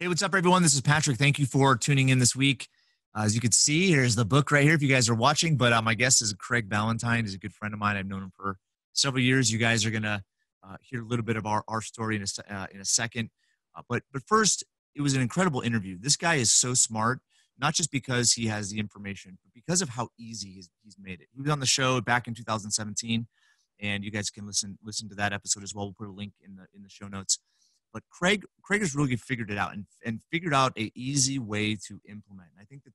Hey, what's up, everyone? This is Patrick. Thank you for tuning in this week. As you can see, here's the book right here if you guys are watching. But my guest is Craig Ballantyne. He's a good friend of mine. I've known him for several years. You guys are going to hear a little bit of our story in a second. But first, it was an incredible interview. This guy is so smart, not just because he has the information, but because of how easy he's made it. He was on the show back in 2017, and you guys can listen to that episode as well. We'll put a link in the show notes. But Craig has really figured it out and figured out an easy way to implement. I think that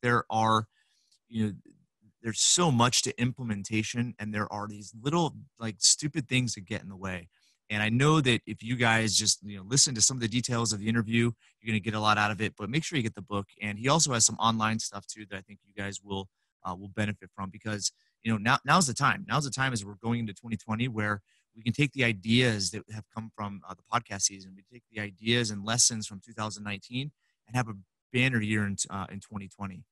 there's so much to implementation, and there are these little like stupid things that get in the way. And I know that if you guys just listen to some of the details of the interview, you're going to get a lot out of it. But make sure you get the book. And he also has some online stuff too that I think you guys will benefit from, because now's the time. Now's the time as we're going into 2020 where we can take the ideas that have come from the podcast season. We take the ideas and lessons from 2019 and have a banner year in 2020.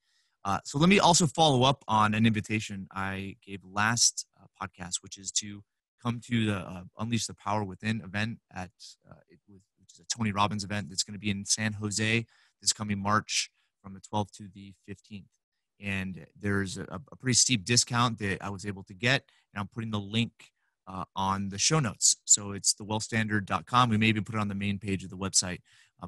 So let me also follow up on an invitation I gave last podcast, which is to come to the Unleash the Power Within event which is a Tony Robbins event that's going to be in San Jose this coming March from the 12th to the 15th. And there's a pretty steep discount that I was able to get, and I'm putting the link on the show notes. So it's thewellstandard.com. We may even put it on the main page of the website.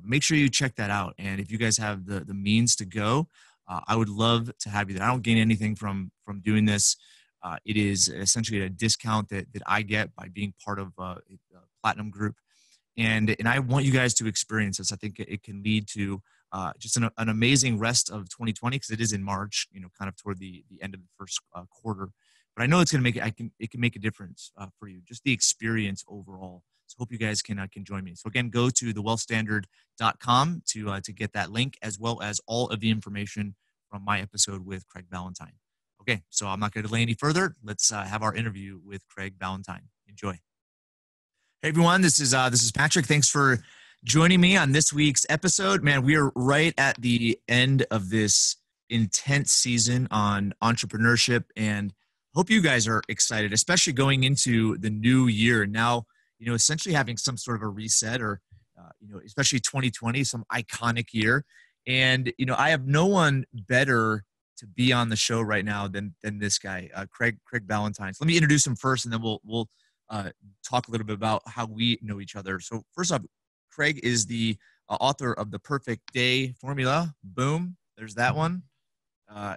Make sure you check that out. And if you guys have the means to go, I would love to have you there. I don't gain anything from doing this. It is essentially a discount that I get by being part of a platinum group. And I want you guys to experience this. I think it can lead to just an amazing rest of 2020, because it is in March, kind of toward the end of the first quarter. But I know it's going to it can make a difference for you, just the experience overall. So hope you guys can join me. So again, go to thewellstandard.com to get that link, as well as all of the information from my episode with Craig Ballantyne. Okay, so I'm not going to delay any further. Let's have our interview with Craig Ballantyne. Enjoy. Hey everyone, this is Patrick. Thanks for joining me on this week's episode. Man, we are right at the end of this intense season on entrepreneurship, and hope you guys are excited, especially going into the new year. Now, essentially having some sort of a reset, or, especially 2020, some iconic year. And, I have no one better to be on the show right now than this guy, Craig Ballantyne. So let me introduce him first, and then we'll talk a little bit about how we know each other. So first off, Craig is the author of The Perfect Day Formula. Boom. There's that one.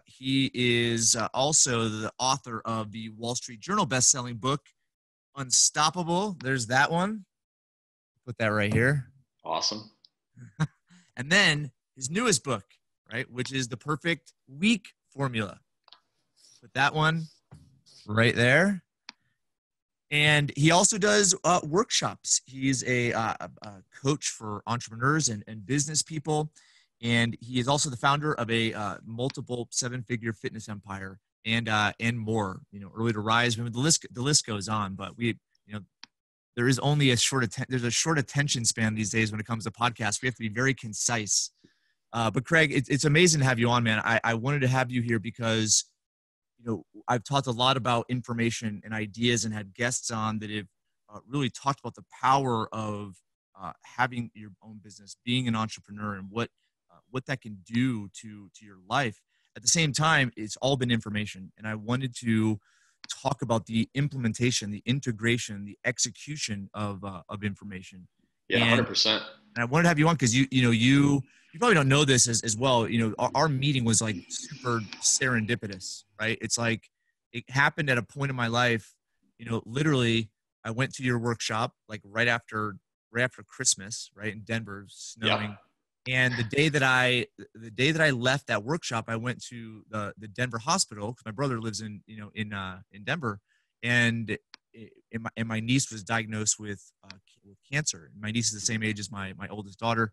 He is also the author of the Wall Street Journal best-selling book, Unstoppable. There's that one. Put that right here. Awesome. And then his newest book, right, which is The Perfect Week Formula. Put that one right there. And he also does workshops. He's a coach for entrepreneurs and business people. And he is also the founder of a multiple seven-figure fitness empire and more. Early to rise. I mean, the list goes on. But there is only there's a short attention span these days when it comes to podcasts. We have to be very concise. But Craig, it's amazing to have you on, man. I wanted to have you here because I've talked a lot about information and ideas, and had guests on that have really talked about the power of having your own business, being an entrepreneur, and what that can do to your life. At the same time, it's all been information. And I wanted to talk about the implementation, the integration, the execution of information. Yeah, 100%. And I wanted to have you on because you probably don't know this as well. Our meeting was like super serendipitous, right? It's like it happened at a point in my life. Literally, I went to your workshop like right after Christmas, right, in Denver, snowing. Yep. And the day that I left that workshop, I went to the Denver hospital because my brother lives in Denver, and my niece was diagnosed with cancer. My niece is the same age as my oldest daughter,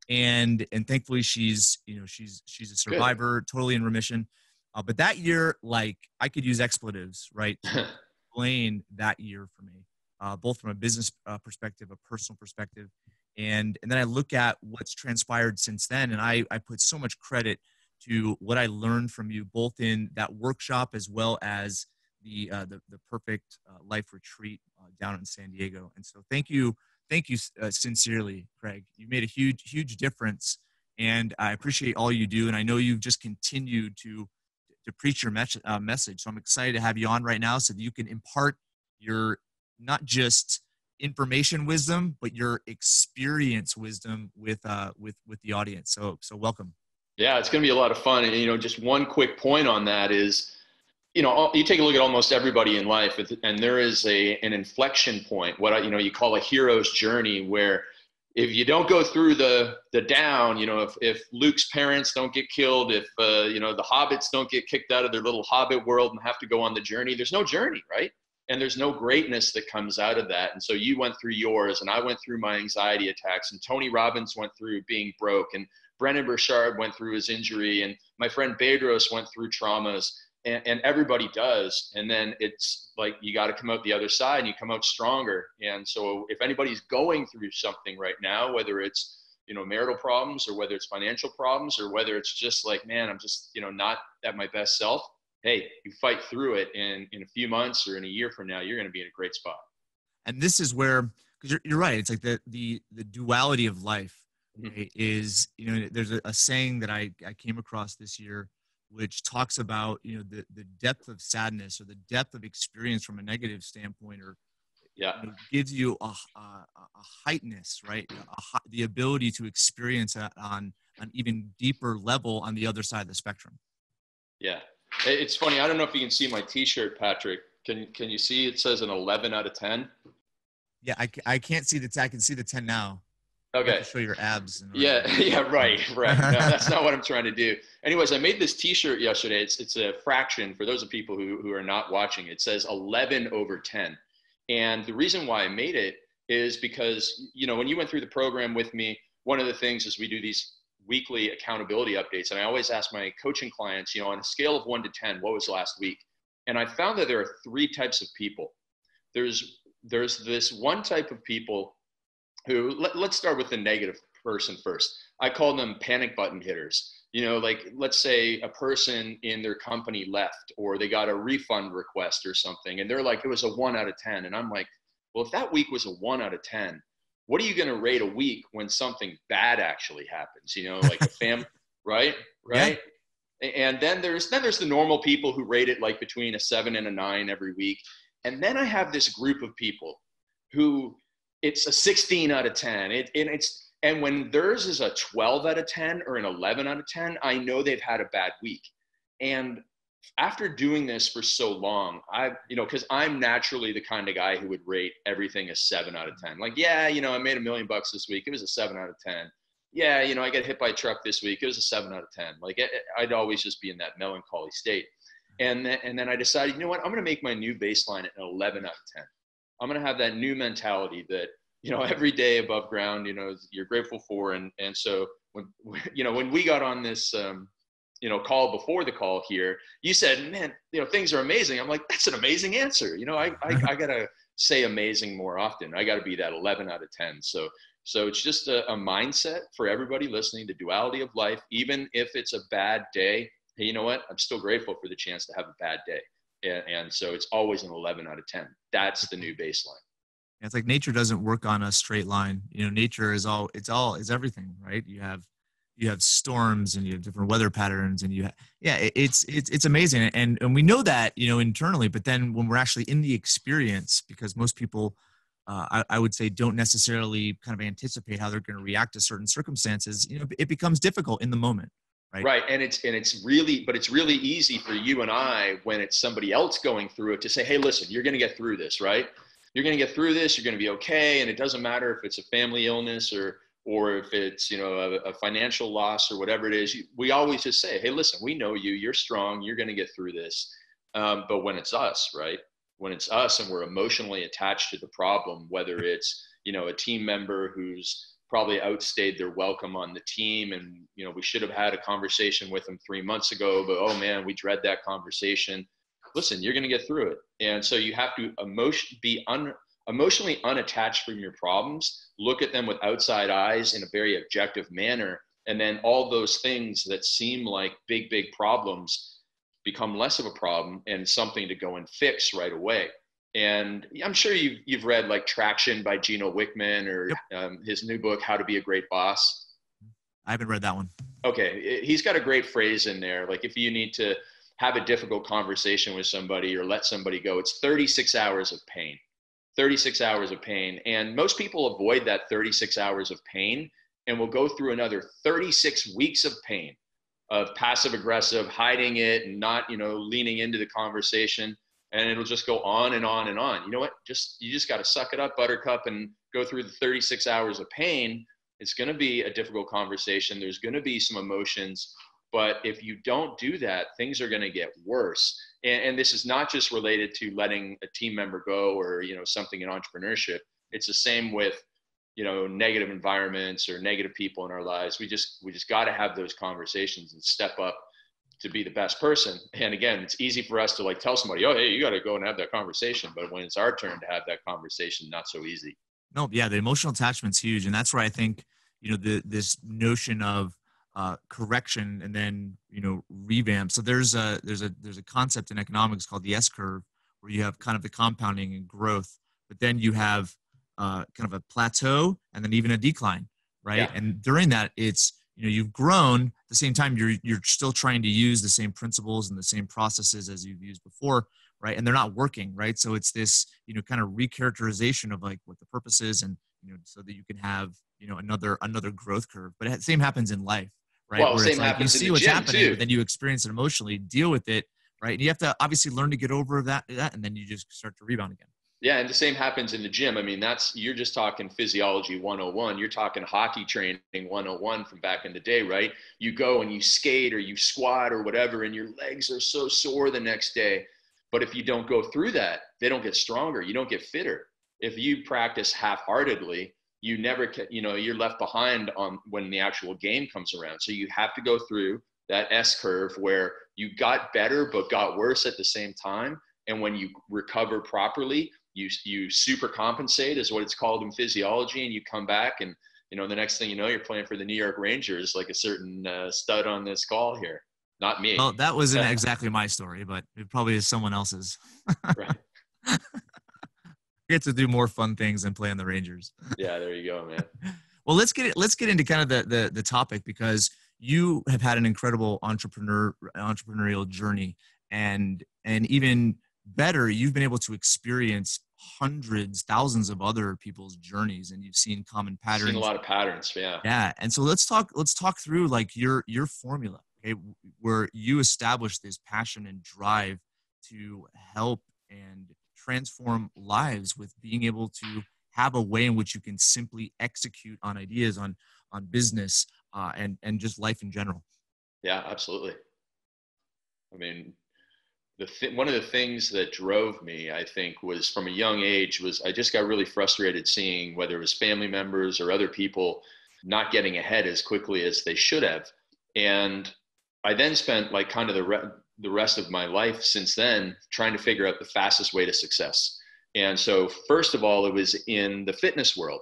and thankfully she's a survivor, totally in remission. But that year, like, I could use expletives, right, to explain that year for me, both from a business perspective, a personal perspective. And then I look at what's transpired since then, and I put so much credit to what I learned from you, both in that workshop as well as the Perfect Life Retreat down in San Diego. And so thank you sincerely, Craig. You made a huge difference And I appreciate all you do. And I know you've just continued to preach your message. So I'm excited to have you on right now so that you can impart your not just information wisdom, but your experience wisdom with the audience. So welcome. Yeah, it's going to be a lot of fun. And, just one quick point on that is, you take a look at almost everybody in life, and there is an inflection point, you call a hero's journey, where if you don't go through the down, if Luke's parents don't get killed, if the hobbits don't get kicked out of their little hobbit world and have to go on the journey, there's no journey, right? And there's no greatness that comes out of that. And so you went through yours, and I went through my anxiety attacks, and Tony Robbins went through being broke, and Brennan Burchard went through his injury, and my friend Bedros went through traumas, and everybody does. And then it's like, you got to come out the other side and you come out stronger. And so if anybody's going through something right now, whether it's, marital problems, or whether it's financial problems, or whether it's just like, man, I'm just, not at my best self. Hey, you fight through it, and in a few months or in a year from now, you're going to be in a great spot. And this is where, because you're right. It's like the duality of life, right, is, there's a saying that I came across this year, which talks about, the depth of sadness or the depth of experience from a negative standpoint, or gives you a heightness, right? The ability to experience that on an even deeper level on the other side of the spectrum. Yeah. It's funny. I don't know if you can see my t-shirt, Patrick. Can you see, it says an 11 out of 10? Yeah. I can't see I can see the 10 now. Okay. Show your abs. Yeah. Right. No, that's not what I'm trying to do. Anyways, I made this t-shirt yesterday. It's a fraction for those of people who are not watching. It says 11 over 10. And the reason why I made it is because, when you went through the program with me, one of the things is we do these weekly accountability updates. And I always ask my coaching clients, on a scale of 1 to 10, what was last week? And I found that there are 3 types of people. There's this one type of people who, let's start with the negative person first. I call them panic button hitters. Like, let's say a person in their company left, or they got a refund request or something, and they're like, it was a 1 out of 10. And I'm like, well, if that week was a 1 out of 10, what are you going to rate a week when something bad actually happens? Like a family, right? Yeah. And then there's the normal people who rate it like between a 7 and a 9 every week. And then I have this group of people who it's a 16 out of 10. And when theirs is a 12 out of 10 or an 11 out of 10, I know they've had a bad week. And after doing this for so long, because I'm naturally the kind of guy who would rate everything a 7 out of 10. Like, yeah, I made $1 million this week. It was a 7 out of 10. Yeah, I got hit by a truck this week. It was a 7 out of 10. Like, I'd always just be in that melancholy state. And then I decided, I'm going to make my new baseline an 11 out of 10. I'm going to have that new mentality that, every day above ground, you're grateful for. And so when we got on this, call before the call here, you said, man, things are amazing. I'm like, that's an amazing answer. I got to say amazing more often. I got to be that 11 out of 10. So it's just a mindset for everybody listening, the duality of life. Even if it's a bad day, hey, you know what? I'm still grateful for the chance to have a bad day. And so it's always an 11 out of 10. That's the new baseline. It's like nature doesn't work on a straight line. Nature is everything, right? You have storms and you have different weather patterns, and it's amazing. And we know that, internally, but then when we're actually in the experience, because most people, I would say, don't necessarily kind of anticipate how they're going to react to certain circumstances, it becomes difficult in the moment. Right. Right. And it's really easy for you and I, when it's somebody else going through it, to say, hey, listen, you're going to get through this, right? You're going to get through this. You're going to be okay. And it doesn't matter if it's a family illness or if it's, a financial loss or whatever it is. We always just say, hey, listen, we know you're strong. You're going to get through this. But when it's us, right? When it's us and we're emotionally attached to the problem, whether it's, a team member who's probably outstayed their welcome on the team, and we should have had a conversation with them 3 months ago, but oh man, we dread that conversation. Listen, you're going to get through it. And so you have to be emotionally unattached from your problems, look at them with outside eyes in a very objective manner, and then all those things that seem like big problems become less of a problem and something to go and fix right away. And I'm sure you've read like Traction by Gino Wickman, or his new book, How to Be a Great Boss. I haven't read that one. Okay. He's got a great phrase in there. Like if you need to have a difficult conversation with somebody or let somebody go, it's 36 hours of pain. 36 hours of pain. And most people avoid that 36 hours of pain and will go through another 36 weeks of pain, of passive aggressive, hiding it and not, leaning into the conversation. And it'll just go on and on and on. You know what? You just got to suck it up, buttercup, and go through the 36 hours of pain. It's going to be a difficult conversation. There's going to be some emotions. But if you don't do that, things are going to get worse. And this is not just related to letting a team member go or, something in entrepreneurship. It's the same with, negative environments or negative people in our lives. We just got to have those conversations and step up to be the best person. And again, it's easy for us to like tell somebody, oh, hey, you got to go and have that conversation. But when it's our turn to have that conversation, not so easy. No, yeah, the emotional attachment's huge. And that's where I think, this notion of correction and then, revamp. So there's a concept in economics called the S curve, where you have kind of the compounding and growth, but then you have kind of a plateau and then even a decline, right? Yeah. And during that, it's, you've grown. At the same time, you're still trying to use the same principles and the same processes as you've used before, right? And they're not working, right? So it's this, kind of recharacterization of like what the purpose is, and so that you can have, another growth curve. But the same happens in life, right? Well, Where same it's like you happens in see the what's gym happening, too. but then you experience it emotionally, deal with it, right? And you have to obviously learn to get over that, and then you just start to rebound again. Yeah, and the same happens in the gym. I mean, you're just talking physiology 101. You're talking hockey training 101 from back in the day, right? You go and you skate or you squat or whatever, and your legs are so sore the next day. But if you don't go through that, they don't get stronger. You don't get fitter. If you practice half-heartedly, you never, you're left behind on when the actual game comes around. So you have to go through that S curve where you got better but got worse at the same time. And when you recover properly, you super compensate is what it's called in physiology, and you come back and the next thing you know, you're playing for the New York Rangers, like a certain stud on this call here. Not me. Well, that wasn't exactly my story, but it probably is someone else's. Right. Get to do more fun things than play on the Rangers. Yeah, there you go, man. Well, let's get into kind of the topic, because you have had an incredible entrepreneurial journey, and even better, you've been able to experience hundreds, thousands of other people's journeys, and you've seen common patterns. Seen a lot of patterns, yeah. Yeah, and so let's talk through like your formula, okay, where you establish this passion and drive to help and transform lives with being able to have a way in which you can simply execute on ideas, on business, and just life in general. Yeah, absolutely. I mean, one of the things that drove me, I think, was from a young age, was I just got really frustrated seeing whether it was family members or other people not getting ahead as quickly as they should have. And I then spent like kind of the rest of my life since then trying to figure out the fastest way to success. And so first of all, it was in the fitness world.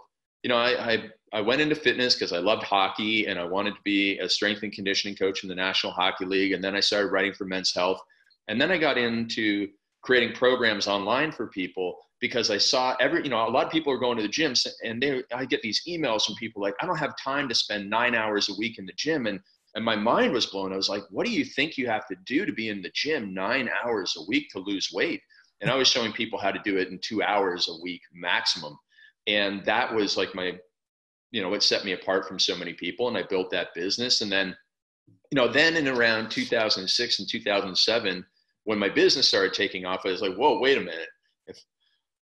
I went into fitness because I loved hockey and I wanted to be a strength and conditioning coach in the National Hockey League. And then I started writing for Men's Health. And then I got into creating programs online for people because I saw a lot of people are going to the gym, and I get these emails from people like, I don't have time to spend 9 hours a week in the gym. And my mind was blown. I was like, what do you think you have to do to be in the gym 9 hours a week to lose weight? And I was showing people how to do it in 2 hours a week maximum. And that was like what set me apart from so many people. And I built that business. And then, then in around 2006 and 2007, when my business started taking off, I was like, whoa, wait a minute.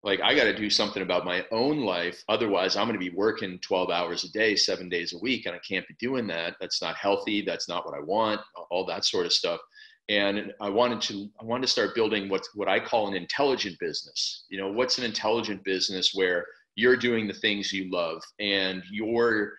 I got to do something about my own life. Otherwise, I'm going to be working 12 hours a day, 7 days a week. And I can't be doing that. That's not healthy. That's not what I want, all that sort of stuff. And I wanted to start building what I call an intelligent business. What's an intelligent business where you're doing the things you love and you're,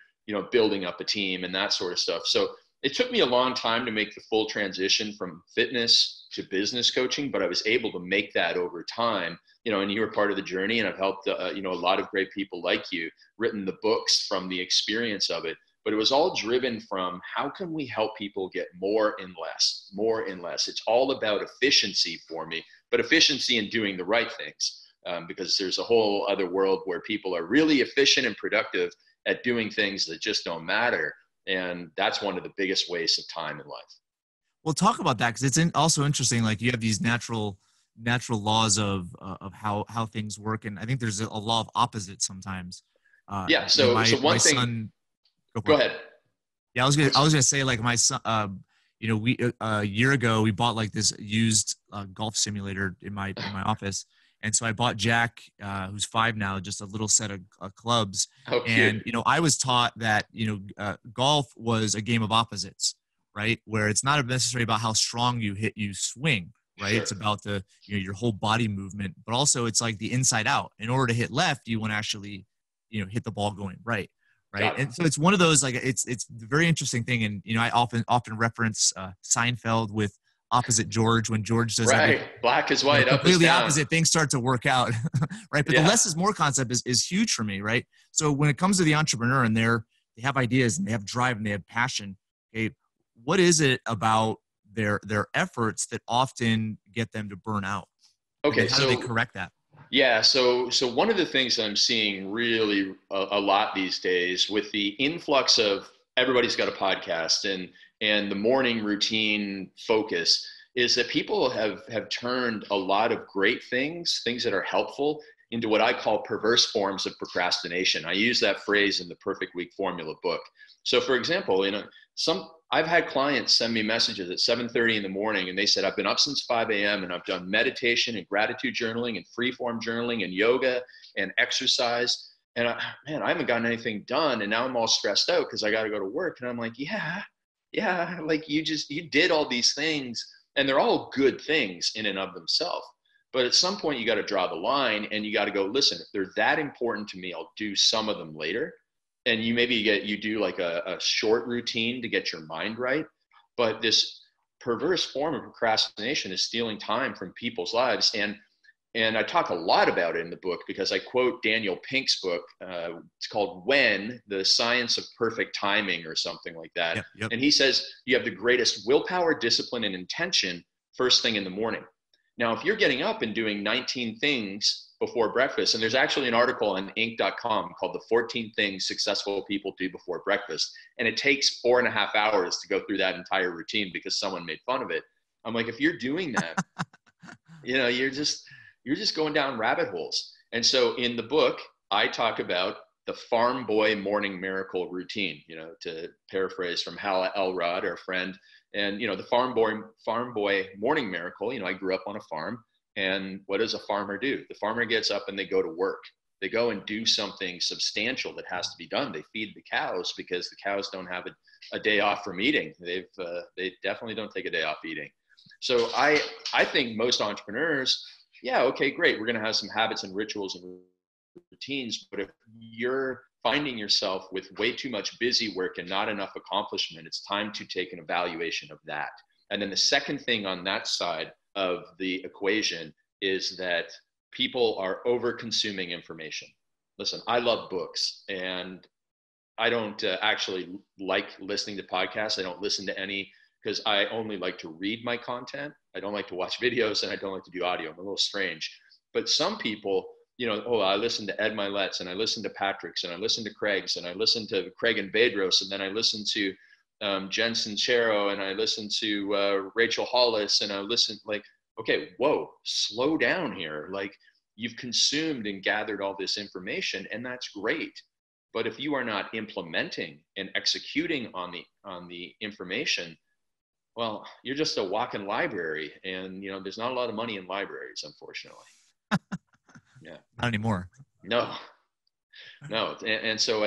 building up a team and that sort of stuff. So it took me a long time to make the full transition from fitness to business coaching, but I was able to make that over time, and you were part of the journey, and I've helped, a lot of great people like you, written the books from the experience of it, but it was all driven from how can we help people get more and less. It's all about efficiency for me, but efficiency in doing the right things, because there's a whole other world where people are really efficient and productive at doing things that just don't matter. And that's one of the biggest wastes of time in life. Well, talk about that, because it's also interesting. Like, you have these natural laws of how things work, and I think there's a law of opposites sometimes. Yeah. My So one thing, son, go for go it. ahead. Yeah, I was gonna say, like, my son. We a year ago we bought like this used golf simulator in my office, and so I bought Jack, who's 5 now, just a little set of clubs. Oh, cute. And I was taught that golf was a game of opposites, right? Where it's not necessarily about how strong you swing, right? Sure. It's about the your whole body movement, but also it's like the inside out. In order to hit left, you want to actually hit the ball going right. Right. Got it. And so it's one of those, like, it's a very interesting thing. And, I often reference Seinfeld with opposite George. When George does everything Right. Black is white, up is completely down. opposite, things start to work out. Right. But the Yeah. less is more concept is huge for me. Right. So when it comes to the entrepreneur, and they have ideas and they have drive and they have passion, okay, what is it about their efforts that often get them to burn out? And Okay. then how do they correct that? Yeah, so one of the things I'm seeing really a lot these days, with the influx of everybody's got a podcast and the morning routine focus, is that people have turned a lot of great things that are helpful, into what I call perverse forms of procrastination. I use that phrase in the Perfect Week Formula book. So, for example, I've had clients send me messages at 7:30 in the morning, and they said, I've been up since 5 a.m. and I've done meditation and gratitude journaling and freeform journaling and yoga and exercise. And I haven't gotten anything done. And now I'm all stressed out because I got to go to work. And I'm like, yeah, like you did all these things, and they're all good things in and of themselves. But at some point you got to draw the line, and you got to go, listen, if they're that important to me, I'll do some of them later. And you do like a short routine to get your mind right. But this perverse form of procrastination is stealing time from people's lives. And I talk a lot about it in the book, because I quote Daniel Pink's book. It's called When, the Science of Perfect Timing, or something like that. Yep. And he says you have the greatest willpower, discipline, and intention first thing in the morning. Now, if you're getting up and doing 19 things before breakfast, and there's actually an article on Inc.com called The 14 Things Successful People Do Before Breakfast, and it takes 4.5 hours to go through that entire routine because someone made fun of it. I'm like, if you're doing that, you're just going down rabbit holes. And so in the book, I talk about the farm boy morning miracle routine, to paraphrase from Hal Elrod, our friend. And, the farm boy morning miracle, I grew up on a farm. And what does a farmer do? The farmer gets up and they go to work. They go and do something substantial that has to be done. They feed the cows, because the cows don't have a day off from eating. They definitely don't take a day off eating. So I think most entrepreneurs, yeah, okay, great, we're going to have some habits and rituals and routines. But if you're finding yourself with way too much busy work and not enough accomplishment, it's time to take an evaluation of that. And then the second thing on that side of the equation is that people are over consuming information. Listen, I love books, and I don't actually like listening to podcasts. I don't listen to any, because I only like to read my content. I don't like to watch videos, and I don't like to do audio. I'm a little strange. But some people, I listen to Ed Milet's, and I listen to Patrick's, and I listen to Craig's, and I listen to Craig and Bedros, and then I listen to Jen Sincero, and I listen to Rachel Hollis, and I listen, like, okay, whoa, slow down here. Like, you've consumed and gathered all this information, and that's great. But if you are not implementing and executing on the information, well, you're just a walking library, and there's not a lot of money in libraries, unfortunately. Yeah. Not anymore. No. And so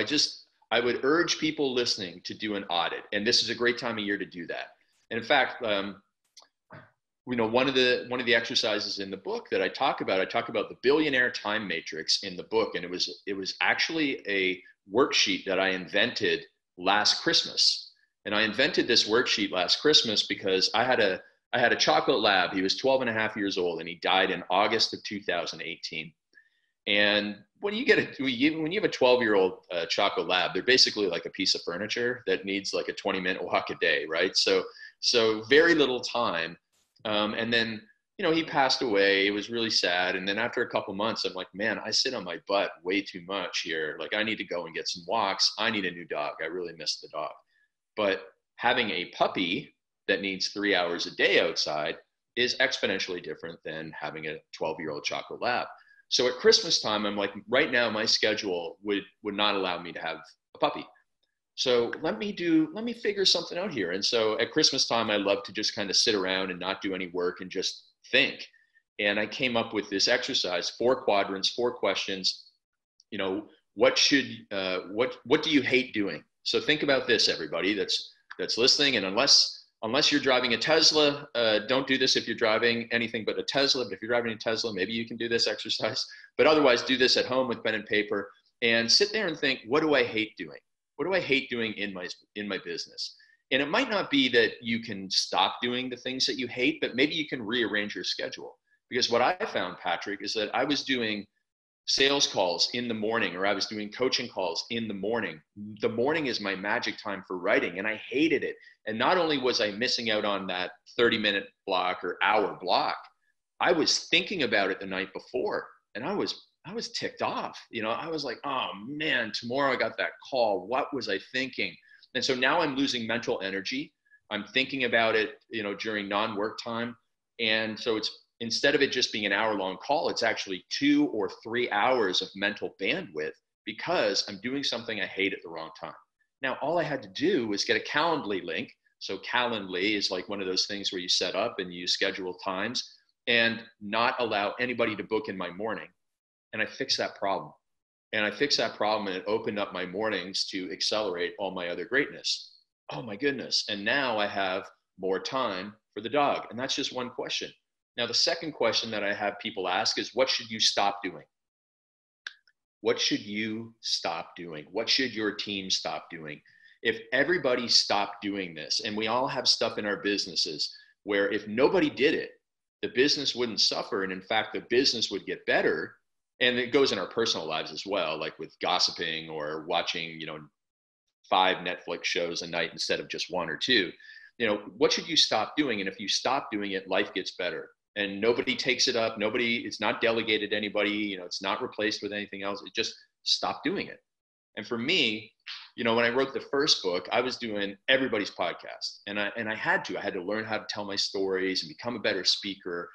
I would urge people listening to do an audit. And this is a great time of year to do that. And in fact, one of the exercises in the book that I talk about the billionaire time matrix in the book. And it was actually a worksheet that I invented last Christmas. And I invented this worksheet last Christmas because I had a chocolate lab. He was 12 and a half years old, and he died in August of 2018. And when you have a 12-year-old chocolate lab, they're basically like a piece of furniture that needs like a 20-minute walk a day, right? So very little time. And then, he passed away. It was really sad. And then after a couple months, I'm like, man, I sit on my butt way too much here. Like, I need to go and get some walks. I need a new dog. I really miss the dog. But having a puppy that needs 3 hours a day outside is exponentially different than having a 12-year-old chocolate lab. So at Christmas time, I'm like, right now, my schedule would not allow me to have a puppy. So let me figure something out here. And so at Christmas time, I love to just kind of sit around and not do any work and just think. And I came up with this exercise, 4 quadrants, 4 questions. You know, what do you hate doing? So think about this, everybody that's listening. And unless you're driving a Tesla, don't do this if you're driving anything but a Tesla. But if you're driving a Tesla, maybe you can do this exercise. But otherwise, do this at home with pen and paper and sit there and think, what do I hate doing? What do I hate doing in my business? And it might not be that you can stop doing the things that you hate, but maybe you can rearrange your schedule. Because what I found, Patrick, is that I was doing sales calls in the morning, or I was doing coaching calls in the morning. The morning is my magic time for writing, and I hated it. And not only was I missing out on that 30-minute block or hour block, I was thinking about it the night before, and I was ticked off. You know, I was like, oh man, tomorrow I got that call. What was I thinking? And so now I'm losing mental energy. I'm thinking about it, you know, during non-work time. And so it's, instead of it just being an hour-long call, it's actually 2 or 3 hours of mental bandwidth because I'm doing something I hate at the wrong time. Now, all I had to do was get a Calendly link. So Calendly is like one of those things where you set up and you schedule times and not allow anybody to book in my morning. And I fixed that problem. And it opened up my mornings to accelerate all my other greatness. Oh my goodness. And now I have more time for the dog. And that's just one question. Now, the second question that I have people ask is, what should you stop doing? What should you stop doing? What should your team stop doing? If everybody stopped doing this, and we all have stuff in our businesses where if nobody did it, the business wouldn't suffer. And in fact, the business would get better. And it goes in our personal lives as well, like with gossiping or watching, 5 Netflix shows a night instead of just 1 or 2. What should you stop doing? And if you stop doing it, life gets better. And nobody takes it up. It's not delegated to anybody. It's not replaced with anything else. It just stop doing it. And for me, when I wrote the first book, I was doing everybody's podcast. And I had to learn how to tell my stories and become a better speaker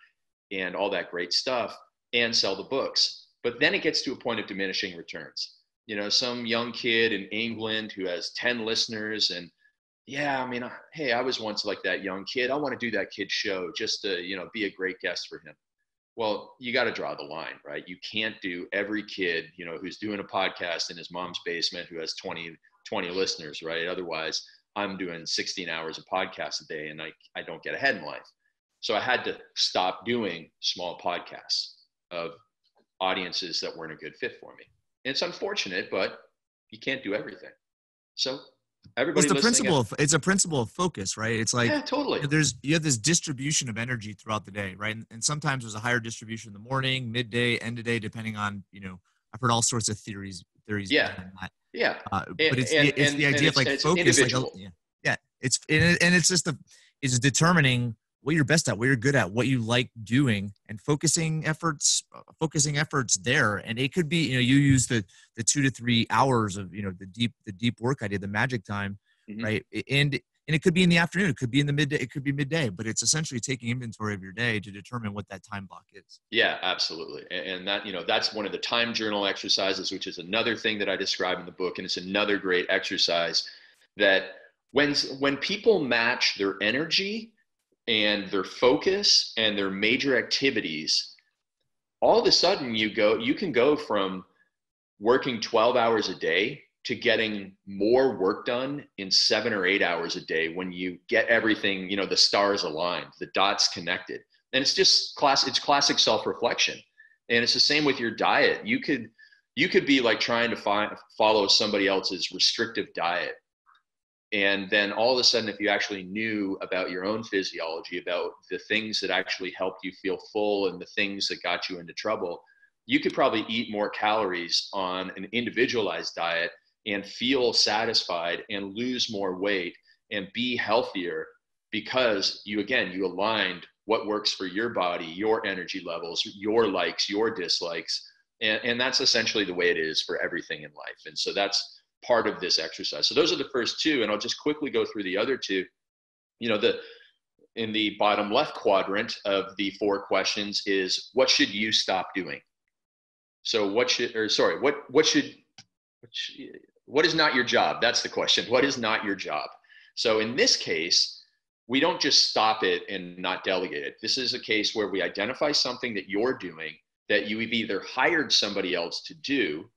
and all that great stuff and sell the books. But then it gets to a point of diminishing returns. Some young kid in England who has 10 listeners and hey, I was once like that young kid. I want to do that kid's show just to, be a great guest for him. Well, you got to draw the line, right? You can't do every kid, who's doing a podcast in his mom's basement who has 20 listeners, right? Otherwise, I'm doing 16 hours of podcasts a day and I don't get ahead in life. So I had to stop doing small podcasts of audiences that weren't a good fit for me. And it's unfortunate, but you can't do everything. So everybody it's a principle of focus, right? It's like, yeah, totally. You have this distribution of energy throughout the day, right? And sometimes there's a higher distribution in the morning, midday, end of day, depending on, I've heard all sorts of theories. Yeah. That. Yeah. But it's the idea of like focus, it's determining what you're best at, what you're good at, what you like doing, and focusing efforts there. And it could be, you use the 2 to 3 hours of, the deep work idea, the magic time, mm-hmm. right? And it could be in the afternoon, it could be in the midday, it could be midday, but it's essentially taking inventory of your day to determine what that time block is. Yeah, absolutely. And that, that's one of the time journal exercises, which is another thing that I describe in the book. And it's another great exercise that when people match their energy and their focus and their major activities, all of a sudden you can go from working 12 hours a day to getting more work done in 7 or 8 hours a day when you get everything, the stars aligned, the dots connected. And it's just classic self-reflection. And it's the same with your diet. You could be like trying to follow somebody else's restrictive diet. And then all of a sudden, if you actually knew about your own physiology, about the things that actually helped you feel full and the things that got you into trouble, you could probably eat more calories on an individualized diet and feel satisfied and lose more weight and be healthier because you aligned what works for your body, your energy levels, your likes, your dislikes. And that's essentially the way it is for everything in life. And so that's part of this exercise. So those are the first two, and I'll just quickly go through the other two. In the bottom left quadrant of the 4 questions is, what should you stop doing? So what is not your job? That's the question. What is not your job? So in this case, we don't just stop it and not delegate it. This is a case where we identify something that you're doing that you've either hired somebody else to do,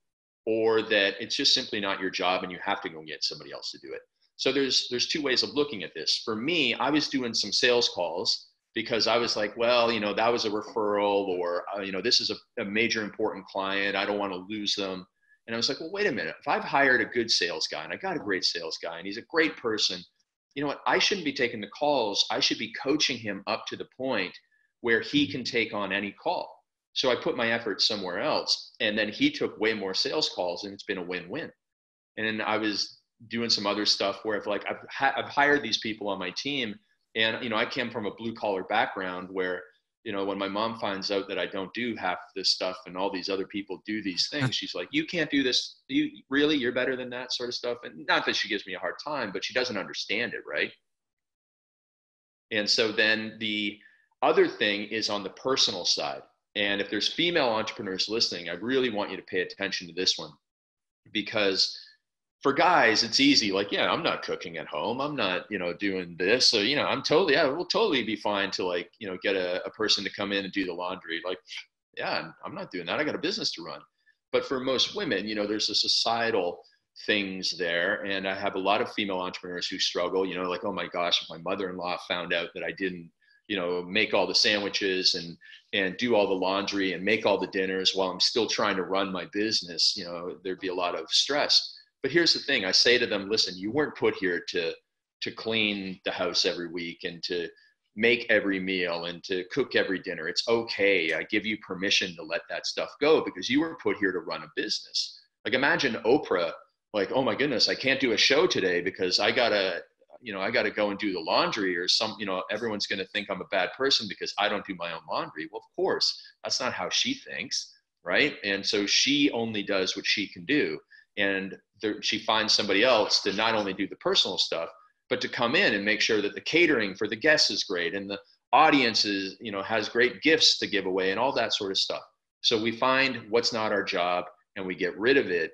or that it's just simply not your job and you have to go get somebody else to do it. So there's 2 ways of looking at this. For me, I was doing some sales calls because I was like, well, that was a referral, or, this is a major important client. I don't want to lose them. And I was like, well, wait a minute. If I've hired a good sales guy and I got a great sales guy and he's a great person, you know what? I shouldn't be taking the calls. I should be coaching him up to the point where he can take on any call. So I put my effort somewhere else. And then he took way more sales calls, and it's been a win-win. And then I was doing some other stuff where I've hired these people on my team, and I came from a blue collar background where when my mom finds out that I don't do half this stuff and all these other people do these things, she's like, you can't do this. You're better than that sort of stuff. And not that she gives me a hard time, but she doesn't understand it, right? And so then the other thing is on the personal side. And if there's female entrepreneurs listening, I really want you to pay attention to this one, because for guys, it's easy. Like, yeah, I'm not cooking at home. I'm not, doing this. So, we'll totally be fine to get a person to come in and do the laundry. Like, yeah, I'm not doing that. I got a business to run. But for most women, there's a societal things there. And I have a lot of female entrepreneurs who struggle, like, oh my gosh, if my mother-in-law found out that I didn't, make all the sandwiches and do all the laundry and make all the dinners while I'm still trying to run my business, there'd be a lot of stress. But here's the thing. I say to them, listen, you weren't put here to clean the house every week and to make every meal and to cook every dinner. It's okay. I give you permission to let that stuff go, because you weren't put here to run a business. Like, imagine Oprah, like, oh my goodness, I can't do a show today because I gotta go and do the laundry, or everyone's going to think I'm a bad person because I don't do my own laundry. Well, of course, that's not how she thinks, right? And so she only does what she can do. And she finds somebody else to not only do the personal stuff, but to come in and make sure that the catering for the guests is great, and the audience is, has great gifts to give away and all that sort of stuff. So we find what's not our job and we get rid of it,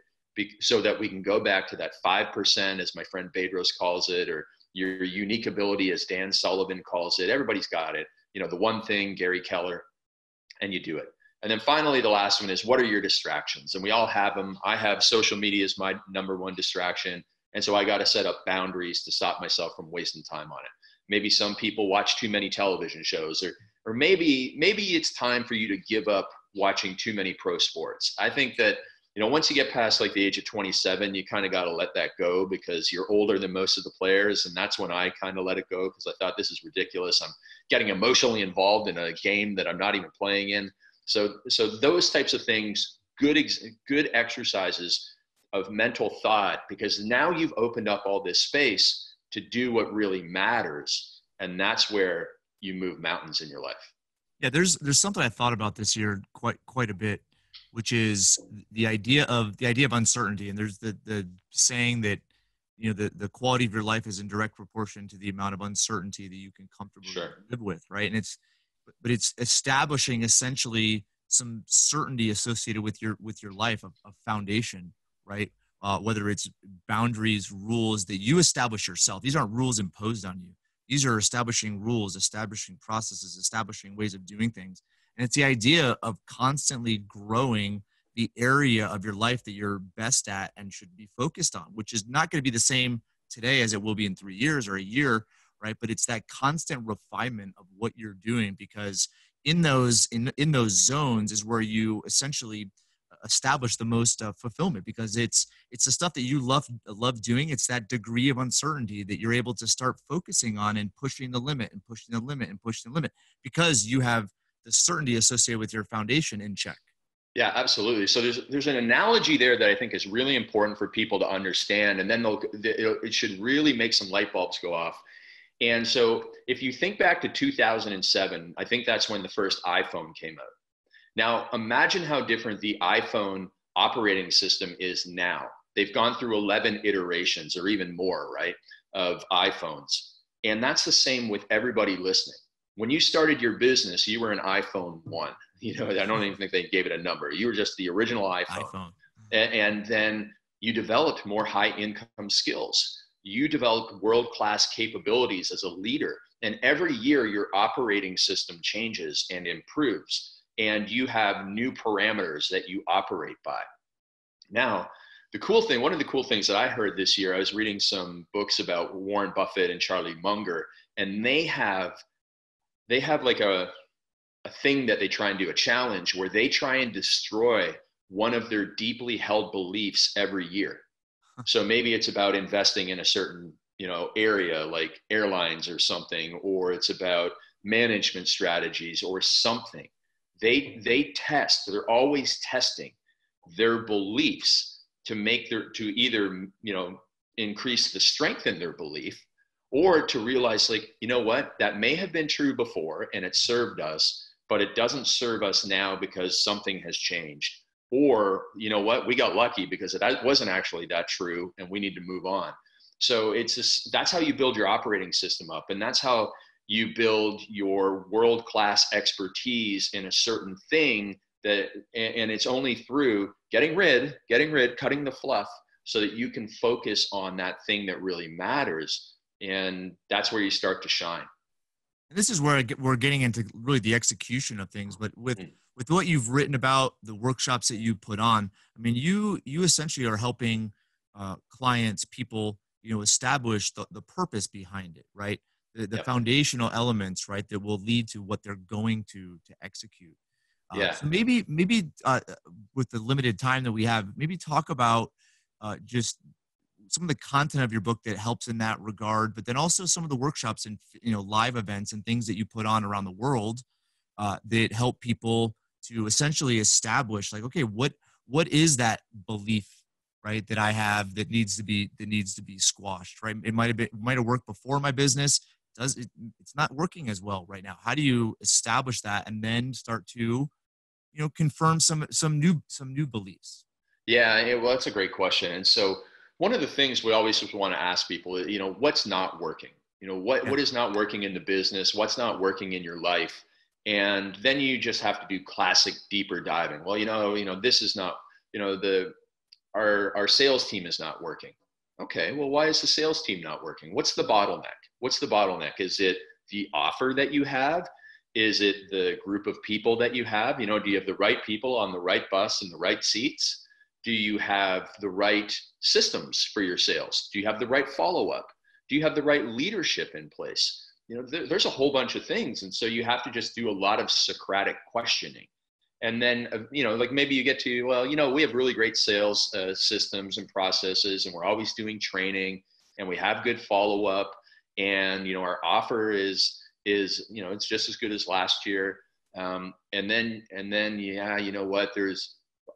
so that we can go back to that 5%, as my friend Bedros calls it, or your unique ability, as Dan Sullivan calls it. Everybody's got it. The one thing, Gary Keller, and you do it. And then finally, the last one is, what are your distractions? And we all have them. I have social media as my number one distraction. And so I got to set up boundaries to stop myself from wasting time on it. Maybe some people watch too many television shows, or maybe it's time for you to give up watching too many pro sports. I think that, once you get past like the age of 27, you kind of got to let that go, because you're older than most of the players. And that's when I kind of let it go, because I thought, this is ridiculous. I'm getting emotionally involved in a game that I'm not even playing in. So those types of things, good exercises of mental thought, because now you've opened up all this space to do what really matters. And that's where you move mountains in your life. Yeah, there's something I thought about this year quite a bit, which is the idea of uncertainty. And there's the saying that, the quality of your life is in direct proportion to the amount of uncertainty that you can comfortably live with, right? And it's establishing essentially some certainty associated with your life, a foundation, right? Whether it's boundaries, rules that you establish yourself. These aren't rules imposed on you. These are establishing rules, establishing processes, establishing ways of doing things. And it's the idea of constantly growing the area of your life that you're best at and should be focused on, which is not going to be the same today as it will be in 3 years or a year, right? But it's that constant refinement of what you're doing, because in those zones is where you essentially establish the most fulfillment, because it's the stuff that you love doing. It's that degree of uncertainty that you're able to start focusing on and pushing the limit and pushing the limit and pushing the limit, because you have the certainty associated with your foundation in check. Yeah, absolutely. So there's an analogy there that I think is really important for people to understand, and then it should really make some light bulbs go off. And so if you think back to 2007, I think that's when the first iPhone came out. Now, imagine how different the iPhone operating system is now. They've gone through 11 iterations or even more, right, of iPhones. And that's the same with everybody listening. When you started your business, you were an iPhone 1. I don't even think they gave it a number. You were just the original iPhone. And then you developed more high income skills. You developed world-class capabilities as a leader. And every year your operating system changes and improves, and you have new parameters that you operate by. Now, one of the cool things that I heard this year, I was reading some books about Warren Buffett and Charlie Munger, and they have like a thing that they try and do, a challenge where they try and destroy one of their deeply held beliefs every year. So maybe it's about investing in a certain, area like airlines or something, or it's about management strategies or something. They're always testing their beliefs to either, increase the strength in their belief, or to realize, like, what, that may have been true before and it served us, but it doesn't serve us now because something has changed. Or, what, we got lucky because it wasn't actually that true and we need to move on. So that's how you build your operating system up. And that's how you build your world-class expertise in a certain thing and it's only through getting rid, cutting the fluff so that you can focus on that thing that really matters. And that's where you start to shine. And this is where we're getting into really the execution of things, but with what you've written about, the workshops that you put on, I mean, you essentially are helping clients, people, establish the purpose behind it, right? The foundational elements, right, that will lead to what they're going to execute. So maybe with the limited time that we have, maybe talk about just some of the content of your book that helps in that regard, but then also some of the workshops and live events and things that you put on around the world that help people to essentially establish, like, okay, what is that belief, right, that I have that needs to be squashed, right? It might have worked before my business. It's not working as well right now. How do you establish that and then start to confirm some new beliefs? Yeah, well, that's a great question. And so one of the things we always want to ask people is, what's not working? What is not working in the business? What's not working in your life? And then you just have to do classic deeper diving. Well, this is not, our sales team is not working. Okay, well, why is the sales team not working? What's the bottleneck? Is it the offer that you have? Is it the group of people that you have? Do you have the right people on the right bus in the right seats? Do you have the right systems for your sales? Do you have the right follow-up? Do you have the right leadership in place? There's a whole bunch of things. And so you have to just do a lot of Socratic questioning. And then, like maybe you get to, well, we have really great sales systems and processes, and we're always doing training, and we have good follow-up, and, our offer is, it's just as good as last year. And then, what,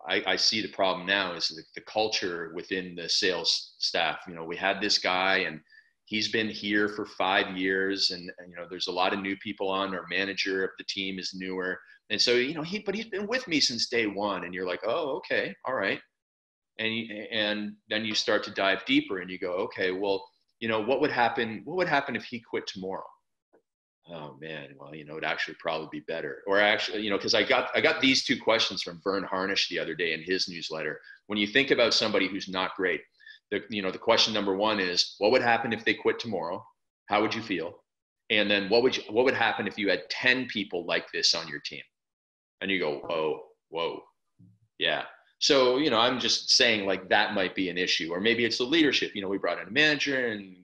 I see the problem now is the culture within the sales staff. We had this guy and he's been here for 5 years, and there's a lot of new people on. Our manager of the team is newer. And so, but he's been with me since day one, and you're like, oh, okay. All right. And then you start to dive deeper and you go, okay, well, what would happen if he quit tomorrow? Oh man, well, it'd actually probably be better. Or actually, because I got these two questions from Vern Harnish the other day in his newsletter. When you think about somebody who's not great, the question number one is, what would happen if they quit tomorrow? How would you feel? And then what would happen if you had 10 people like this on your team? And you go, oh, whoa, yeah. So, I'm just saying, like, that might be an issue. Or maybe it's the leadership. We brought in a manager and,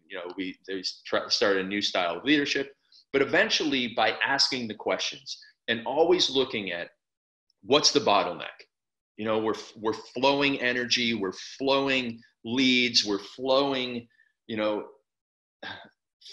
they started a new style of leadership. But eventually, by asking the questions and always looking at what's the bottleneck, we're flowing energy, we're flowing leads, we're flowing,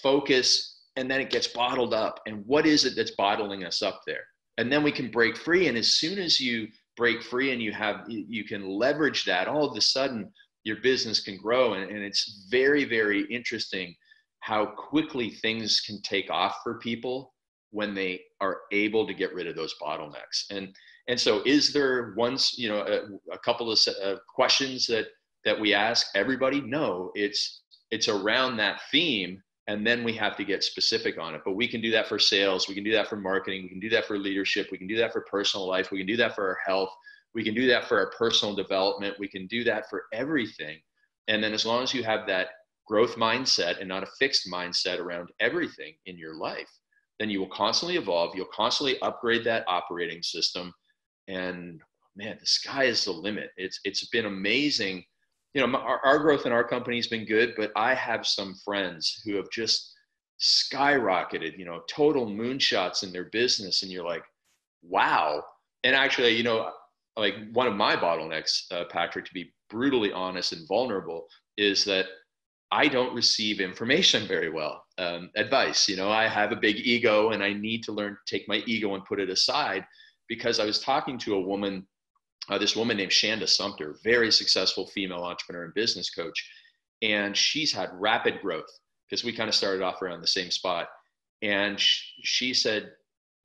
focus, and then it gets bottled up. And what is it that's bottling us up there? And then we can break free. And as soon as you break free and you can leverage that, all of a sudden your business can grow. And it's very, very interesting how quickly things can take off for people when they are able to get rid of those bottlenecks. And so is there a couple of questions that that we ask everybody? No, it's around that theme. And then we have to get specific on it. But we can do that for sales. We can do that for marketing. We can do that for leadership. We can do that for personal life. We can do that for our health. We can do that for our personal development. We can do that for everything. And then as long as you have that growth mindset and not a fixed mindset around everything in your life, then you will constantly evolve. You'll constantly upgrade that operating system. And man, the sky is the limit. It's been amazing. You know, our growth in our company has been good, but I have some friends who have just skyrocketed, you know, total moonshots in their business. And you're like, wow. And actually, you know, like one of my bottlenecks, Patrick, to be brutally honest and vulnerable, is that I don't receive information very well. Advice, you know, I have a big ego and I need to learn to take my ego and put it aside, because I was talking to a woman, this woman named Shanda Sumter, very successful female entrepreneur and business coach. And she's had rapid growth because we kind of started off around the same spot. And she said,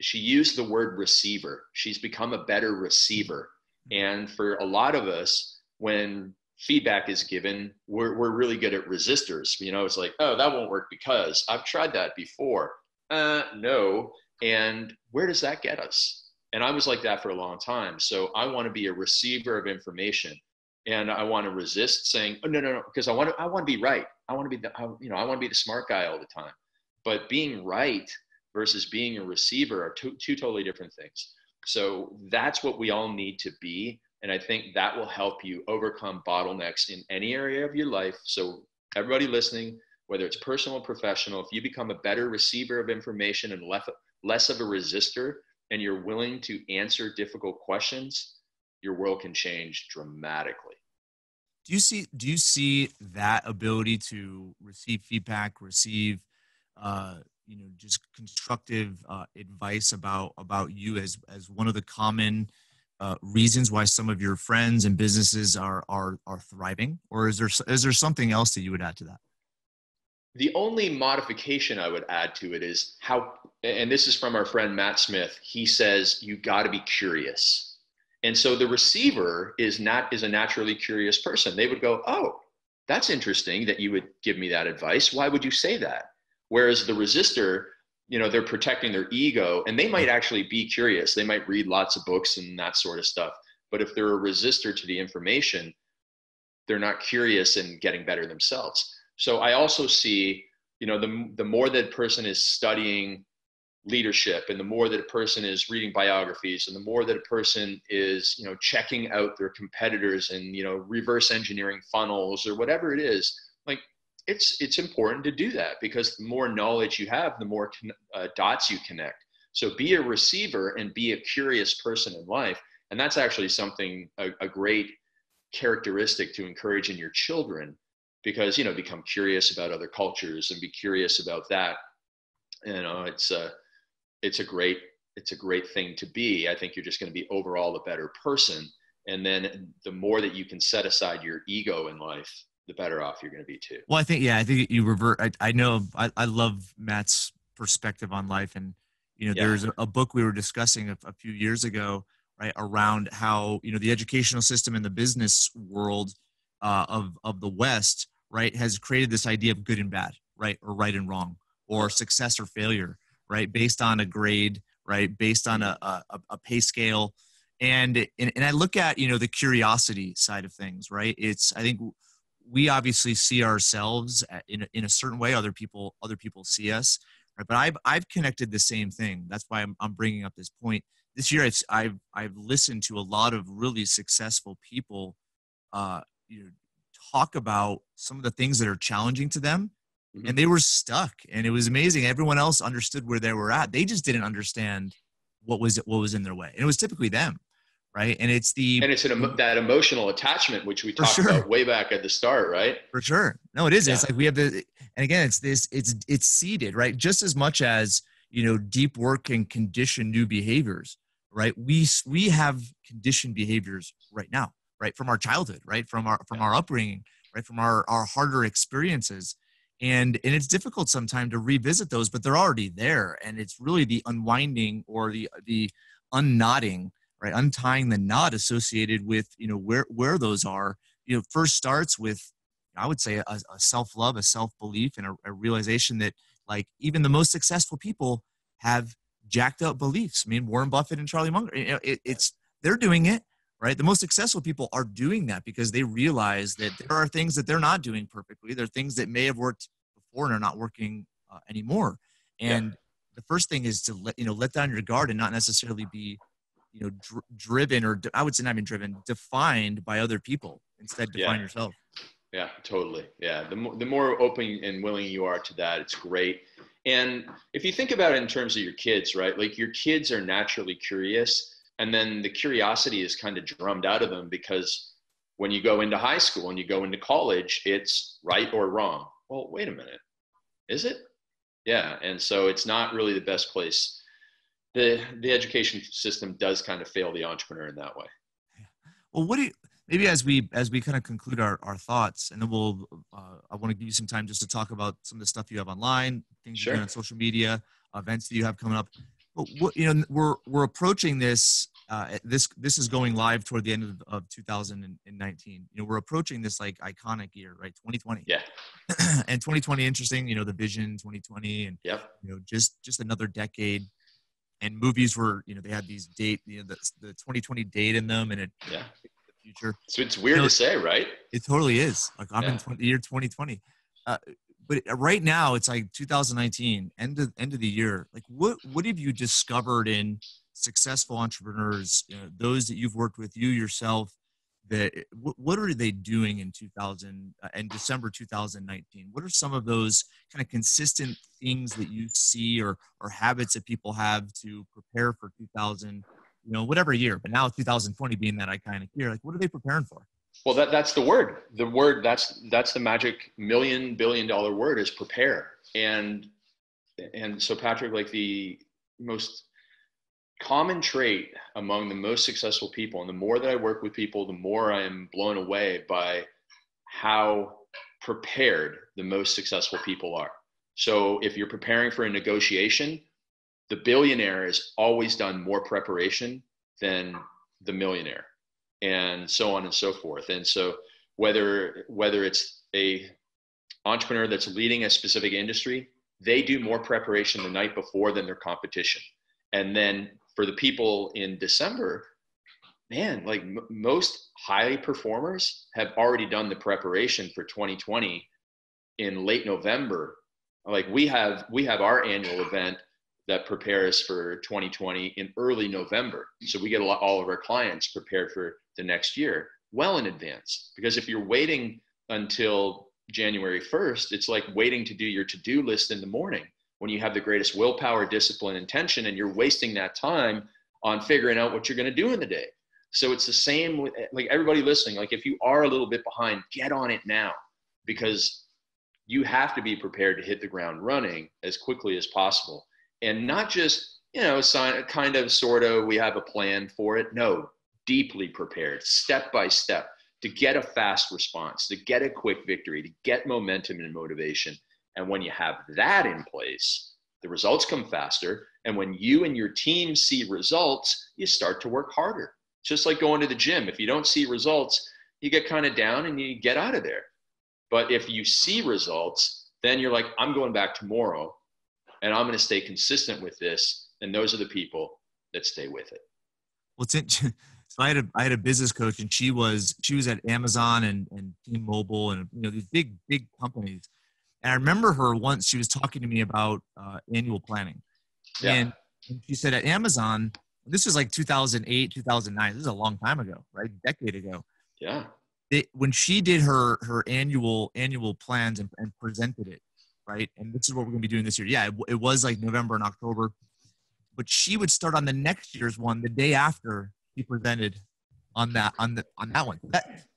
she used the word receiver. She's become a better receiver. And for a lot of us, when feedback is given, we're really good at resistors. You know, it's like, oh, that won't work because I've tried that before. No. And where does that get us? And I was like that for a long time. So I want to be a receiver of information, and I want to resist saying, oh, no, because I want to be right. I want to be I want to be the smart guy all the time. But being right versus being a receiver are two totally different things. So that's what we all need to be. And I think that will help you overcome bottlenecks in any area of your life. So everybody listening, whether it's personal or professional, if you become a better receiver of information and less of a resistor, and you're willing to answer difficult questions, your world can change dramatically. Do you see that ability to receive feedback, receive just constructive advice about you as one of the common reasons why some of your friends and businesses are thriving? Or is there something else that you would add to that? The only modification I would add to it is how, and this is from our friend Matt Smith, he says, you got to be curious. And so the receiver is a naturally curious person. They would go, oh, that's interesting that you would give me that advice. Why would you say that? Whereas the resistor, you know, they're protecting their ego, and they might actually be curious. They might read lots of books and that sort of stuff. But if they're a resistor to the information, they're not curious and getting better themselves. So I also see, you know, the more that person is studying leadership, and the more that a person is reading biographies, and the more that a person is, you know, checking out their competitors and, you know, reverse engineering funnels or whatever it is, like it's important to do that, because the more knowledge you have, the more dots you connect. So be a receiver and be a curious person in life. And that's actually something, a great characteristic to encourage in your children, because, you know, become curious about other cultures and be curious about that. You know, it's a great thing to be. I think you're just going to be overall a better person. And then the more that you can set aside your ego in life, the better off you're going to be too. Well, I think you revert. I know I love Matt's perspective on life. And, you know, there's a book we were discussing a few years ago, right, around how, you know, the educational system in the business world of the West, right, has created this idea of good and bad, right, or right and wrong, or success or failure, right, based on a grade, right, based on a pay scale. And I look at, you know, the curiosity side of things, right? I think we obviously see ourselves in a certain way. Other people see us, right? But I've connected the same thing. That's why I'm bringing up this point. This year, I've listened to a lot of really successful people, you know, talk about some of the things that are challenging to them, and they were stuck. And it was amazing. Everyone else understood where they were at. They just didn't understand what was in their way, and it was typically them. Right. And it's that emotional attachment, which we talked about way back at the start, right? For sure. No, it is. Yeah. It's like we have and again, it's seeded, right? Just as much as, you know, deep work can condition new behaviors, right? We have conditioned behaviors right now, right? From our childhood, right? From our upbringing, right? From our harder experiences. And it's difficult sometimes to revisit those, but they're already there. And it's really the unwinding or the unknotting, right, untying the knot associated with, you know, where those are, first starts with, I would say, a self-love, a self-belief, and a realization that like even the most successful people have jacked up beliefs. I mean, Warren Buffett and Charlie Munger, they're doing it, right? The most successful people are doing that because they realize that there are things that they're not doing perfectly. There are things that may have worked before and are not working anymore. Yeah. And the first thing is to let down your guard and not necessarily be, driven, or I would say not even driven, defined by other people. Instead, define yourself. Yeah, totally. Yeah. The more open and willing you are to that, it's great. And if you think about it in terms of your kids, right? Like your kids are naturally curious, and then the curiosity is kind of drummed out of them because when you go into high school and you go into college, it's right or wrong. Well, wait a minute. Is it? Yeah. And so it's not really the best place. The education system does kind of fail the entrepreneur in that way. Well, maybe as we kind of conclude our thoughts, and then I want to give you some time just to talk about some of the stuff you have online, things you're doing on social media, events that you have coming up. But we're approaching this. This is going live toward the end of 2019. We're approaching this like iconic year, right? 2020. Yeah. And 2020, interesting. The vision 2020, and just another decade. And movies were, they had these the 2020 date in them, and the future. So it's weird to say, right? It totally is. Like I'm in the year 2020. But right now it's like 2019, end of the year. Like what have you discovered in successful entrepreneurs, those that you've worked with, you yourself, that what are they doing in December 2019? What are some of those kind of consistent things that you see or habits that people have to prepare for 2000, whatever year, but now 2020 being that iconic year, like what are they preparing for? Well, that's the word. The word that's the magic $1 billion word is prepare. And so Patrick, like the most common trait among the most successful people, and the more that I work with people, the more I am blown away by how prepared the most successful people are. So if you're preparing for a negotiation, the billionaire has always done more preparation than the millionaire, and so on and so forth. And so whether it's a entrepreneur that's leading a specific industry, they do more preparation the night before than their competition. And then for the people in December, man, like most high performers have already done the preparation for 2020 in late November. Like we have our annual event that prepares for 2020 in early November. So we get all of our clients prepared for the next year well in advance. Because if you're waiting until January 1st, it's like waiting to do your to-do list in the morning when you have the greatest willpower, discipline, intention, and you're wasting that time on figuring out what you're going to do in the day. So it's the same with like everybody listening. Like if you are a little bit behind, get on it now, because you have to be prepared to hit the ground running as quickly as possible. And not just, kind of, sort of, we have a plan for it. No, deeply prepared, step by step, to get a fast response, to get a quick victory, to get momentum and motivation. And when you have that in place, the results come faster. And when you and your team see results, you start to work harder. Just like going to the gym. If you don't see results, you get kind of down and you get out of there. But if you see results, then you're like, I'm going back tomorrow and I'm going to stay consistent with this. And those are the people that stay with it. Well, so I had a business coach, and she was at Amazon and T-Mobile and these big companies. And I remember her once, she was talking to me about annual planning. Yeah. And she said at Amazon, this was like 2008, 2009. This is a long time ago, right? A decade ago. Yeah. When she did her annual plans and presented it, right? And this is what we're going to be doing this year. Yeah, it was like November and October. But she would start on the next year's one the day after she presented on that one.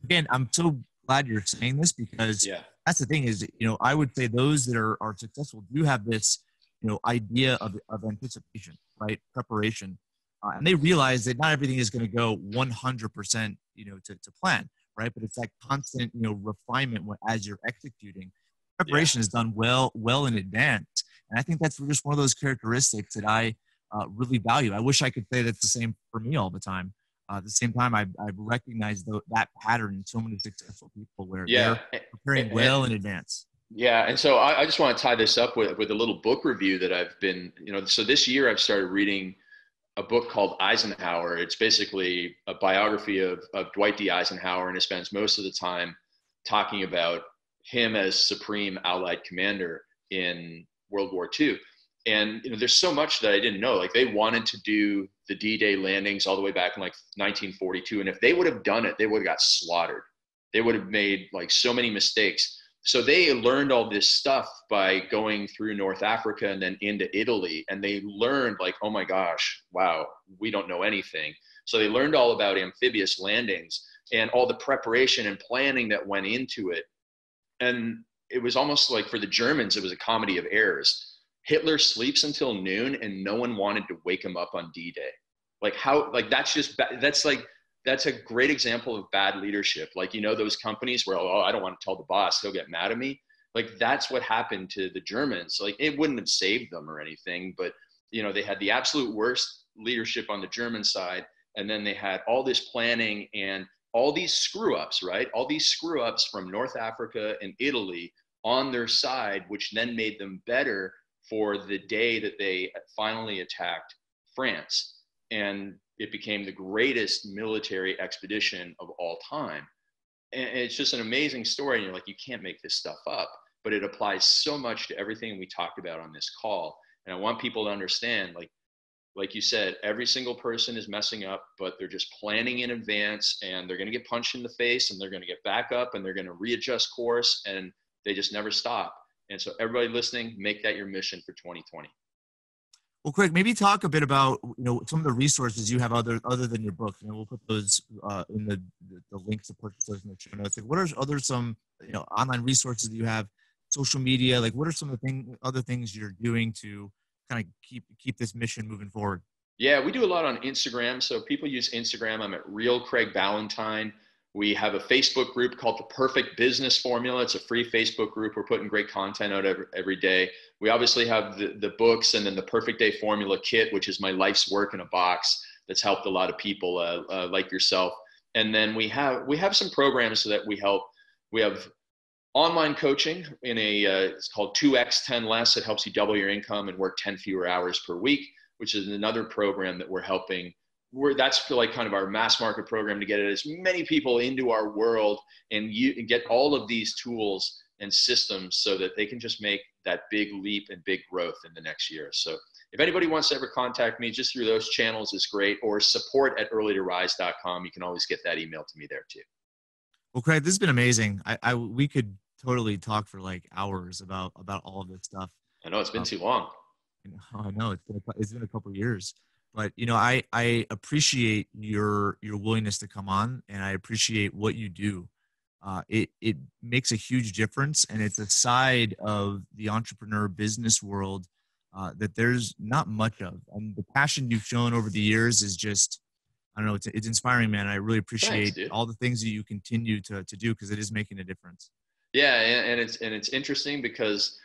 Again, I'm so glad you're saying this, because that's the thing is, I would say those that are successful do have this, idea of anticipation, right? Preparation. And they realize that not everything is going to go 100%, to plan, right? But it's that constant, refinement as you're executing. Preparation is done well in advance. And I think that's just one of those characteristics that I really value. I wish I could say that's the same for me all the time. At the same time, I've recognized that pattern in so many successful people where Yeah. they're preparing well in advance. Yeah. And so I just want to tie this up with a little book review that I've been, so this year I've started reading a book called Eisenhower. It's basically a biography of Dwight D. Eisenhower, and it spends most of the time talking about him as supreme Allied commander in World War II. And there's so much that I didn't know. Like, they wanted to do the D-Day landings all the way back in like 1942, and if they would have done it, they would have got slaughtered. They would have made like so many mistakes. So they learned all this stuff by going through North Africa and then into Italy. And they learned like, oh my gosh, wow, we don't know anything. So they learned all about amphibious landings and all the preparation and planning that went into it. And it was almost like, for the Germans, it was a comedy of errors. Hitler sleeps until noon and no one wanted to wake him up on D-Day. Like, how, like, that's a great example of bad leadership. Like, those companies where, oh, I don't want to tell the boss, he'll get mad at me. Like, that's what happened to the Germans. Like, it wouldn't have saved them or anything, but, they had the absolute worst leadership on the German side. And then they had all this planning and all these screw ups, right? All these screw ups from North Africa and Italy on their side, which then made them better for the day that they finally attacked France. And it became the greatest military expedition of all time. And it's just an amazing story. And you're like, you can't make this stuff up, but it applies so much to everything we talked about on this call. And I want people to understand, like you said, every single person is messing up, but they're just planning in advance, and they're going to get punched in the face, and they're going to get back up, and they're going to readjust course, and they just never stop. And so everybody listening, make that your mission for 2020. Well, Craig, maybe talk a bit about some of the resources you have other than your book. We'll put those in the links to purchase those in the show notes. Like, what are some online resources that you have, social media? Like, what are some of the other things you're doing to kind of keep this mission moving forward? Yeah, we do a lot on Instagram. So people use Instagram. I'm at Real Craig Ballantyne. We have a Facebook group called The Perfect Business Formula. It's a free Facebook group. We're putting great content out every day. We obviously have the books, and then the Perfect Day Formula Kit, which is my life's work in a box that's helped a lot of people like yourself. And then we have some programs so that we help. We have online coaching it's called 2x 10 less. It helps you double your income and work 10 fewer hours per week, which is another program that we're helping. That's like kind of our mass market program to get as many people into our world and get all of these tools and systems so that they can just make that big leap and big growth in the next year. So if anybody wants to ever contact me, just through those channels is great, or support@earlytorise.com. You can always get that email to me there too. Well, Craig, this has been amazing. We could totally talk for like hours about all of this stuff. I know it's been too long. I know it's been a couple of years. But I appreciate your willingness to come on, and I appreciate what you do. It makes a huge difference, and it's a side of the entrepreneur business world that there's not much of. And the passion you've shown over the years is just, I don't know, it's inspiring, man. I really appreciate all the things that you continue to do, because it is making a difference. Yeah, and it's interesting because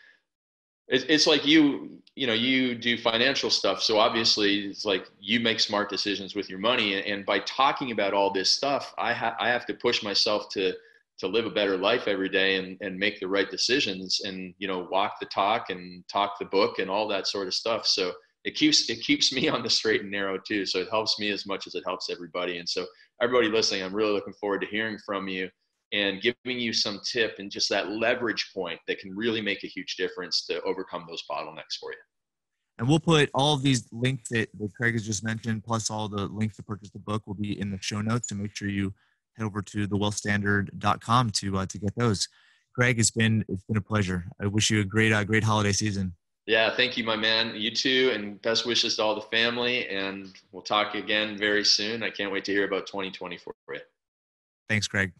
it's like you do financial stuff. So obviously it's like you make smart decisions with your money. And by talking about all this stuff, I have to push myself to live a better life every day and make the right decisions and, walk the talk and talk the book and all that sort of stuff. So it keeps me on the straight and narrow too. So it helps me as much as it helps everybody. And so everybody listening, I'm really looking forward to hearing from you and giving you some tip and just that leverage point that can really make a huge difference to overcome those bottlenecks for you. And we'll put all of these links that Craig has just mentioned, plus all the links to purchase the book, will be in the show notes. So make sure you head over to thewealthstandard.com to get those. Craig, it's been a pleasure. I wish you a great holiday season. Yeah, thank you, my man. You too, and best wishes to all the family. And we'll talk again very soon. I can't wait to hear about 2024 for you. Thanks, Craig.